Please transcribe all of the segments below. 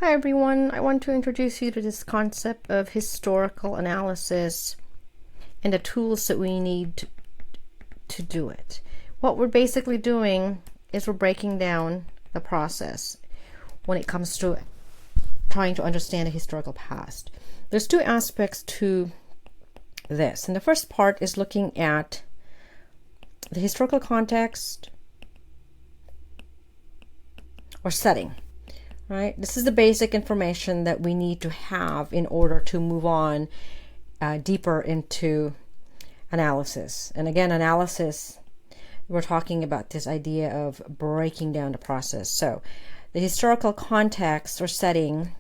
Hi everyone, I want to introduce you to this concept of historical analysis and the tools that we need to do it. What we're basically doing is we're breaking down the process when it comes to trying to understand the historical past. There's two aspects to this, and the first part is looking at the historical context or setting. Right? This is the basic information that we need to have in order to move on deeper into analysis. And again, analysis, we're talking about this idea of breaking down the process. So the historical context or setting,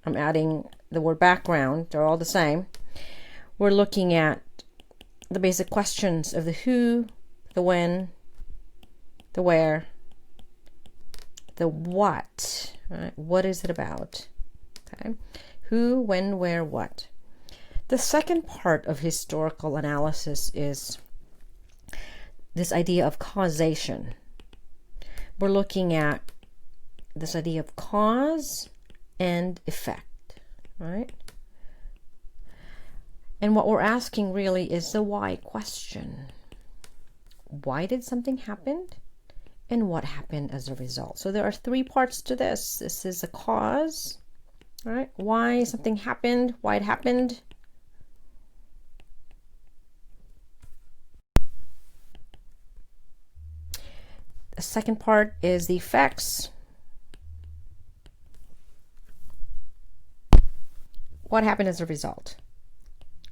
I'm adding the word background, they're all the same. We're looking at the basic questions of the who, the when, the where, the what, right? What is it about? Okay. Who, when, where, what. The second part of historical analysis is this idea of causation. We're looking at this idea of cause and effect, right? And what we're asking really is the why question. Why did something happen? And what happened as a result. So there are three parts to this. This is a cause, right? Why something happened, why it happened. The second part is the effects. What happened as a result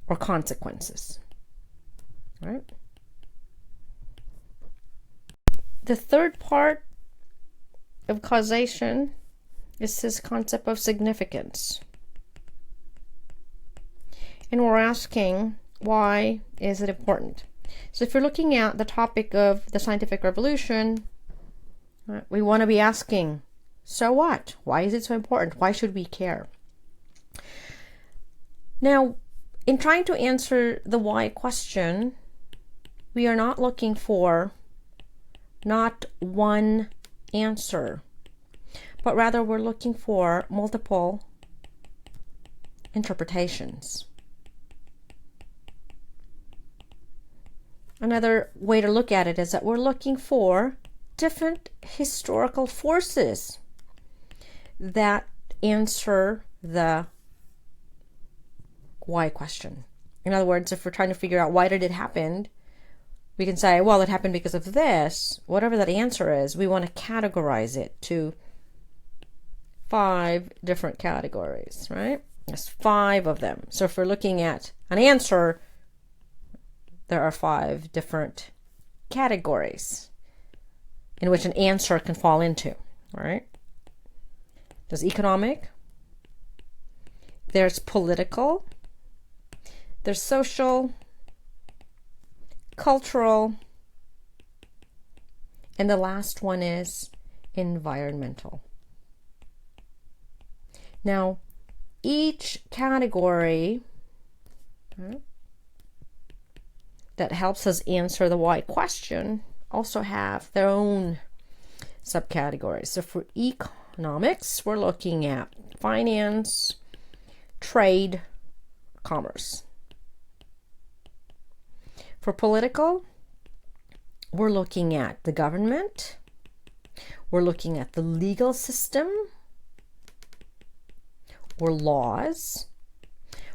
or consequences, right? The third part of causation is this concept of significance. And we're asking, why is it important? So if you're looking at the topic of the scientific revolution, we want to be asking, so what? Why is it so important? Why should we care? Now, in trying to answer the why question, we are not looking for not one answer, but rather we're looking for multiple interpretations. Another way to look at it is that we're looking for different historical forces that answer the why question. In other words, if we're trying to figure out why did it happen, we can say, well, it happened because of this. Whatever that answer is, we want to categorize it to 5 different categories, right? There's 5 of them. So if we're looking at an answer, there are 5 different categories in which an answer can fall into, right? There's economic, there's political, there's social, cultural, and the last one is environmental. Now, each category that helps us answer the why question also have their own subcategories. So for economics, we're looking at finance, trade, commerce. For political, we're looking at the government, we're looking at the legal system, or laws,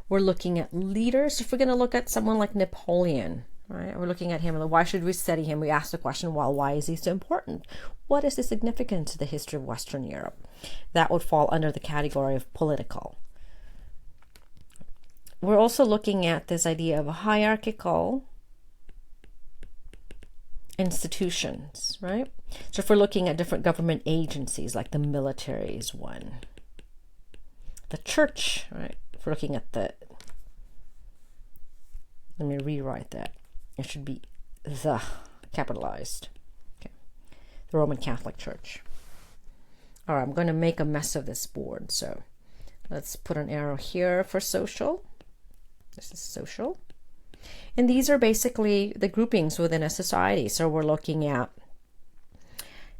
we're looking at leaders. If we're going to look at someone like Napoleon, right, we're looking at him, why should we study him? We ask the question, well, why is he so important? What is the significance of the history of Western Europe? That would fall under the category of political. We're also looking at this idea of a hierarchical institutions, right? So if we're looking at different government agencies, like the military is one. The church, right? If we're looking at the, let me rewrite that. It should be the capitalized. Okay. The Roman Catholic Church. All right, I'm going to make a mess of this board. So let's put an arrow here for social. This is social. And these are basically the groupings within a society. So we're looking at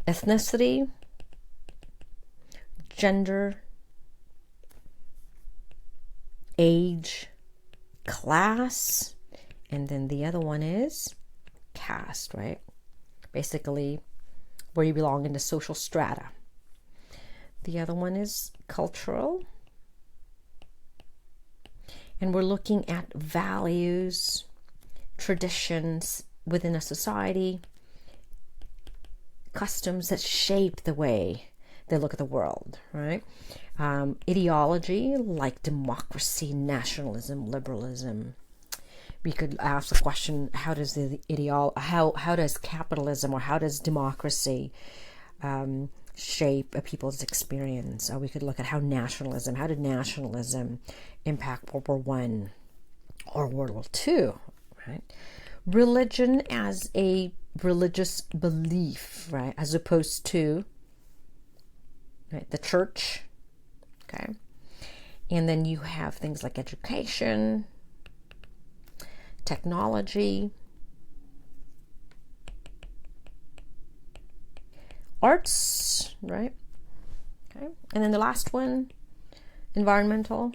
ethnicity, gender, age, class, and then the other one is caste, right? Basically, where you belong in the social strata. The other one is cultural. And we're looking at values, traditions within a society, customs that shape the way they look at the world, right? Ideology like democracy, nationalism, liberalism. We could ask the question: how does how does capitalism or how does democracy shape a people's experience? We could look at how did nationalism impact World War One or World War Two, right? Religion as a religious belief, right, as opposed to, right, the church, okay? And then you have things like education, technology, arts, right? Okay. And then the last one, environmental.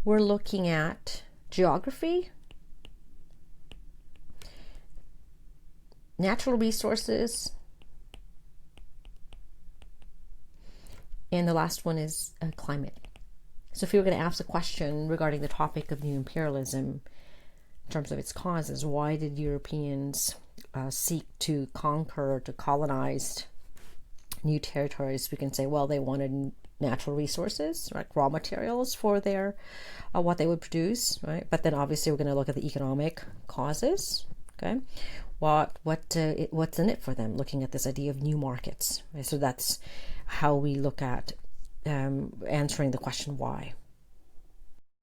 We're looking at geography, natural resources, and the last one is climate. So if you were going to ask a question regarding the topic of new imperialism in terms of its causes, why did Europeans seek to conquer, to colonize new territories? We can say, well, they wanted natural resources, right, raw materials for their what they would produce, right? But then obviously we're going to look at the economic causes, okay? What's in it for them? Looking at this idea of new markets, right? So that's how we look at answering the question why.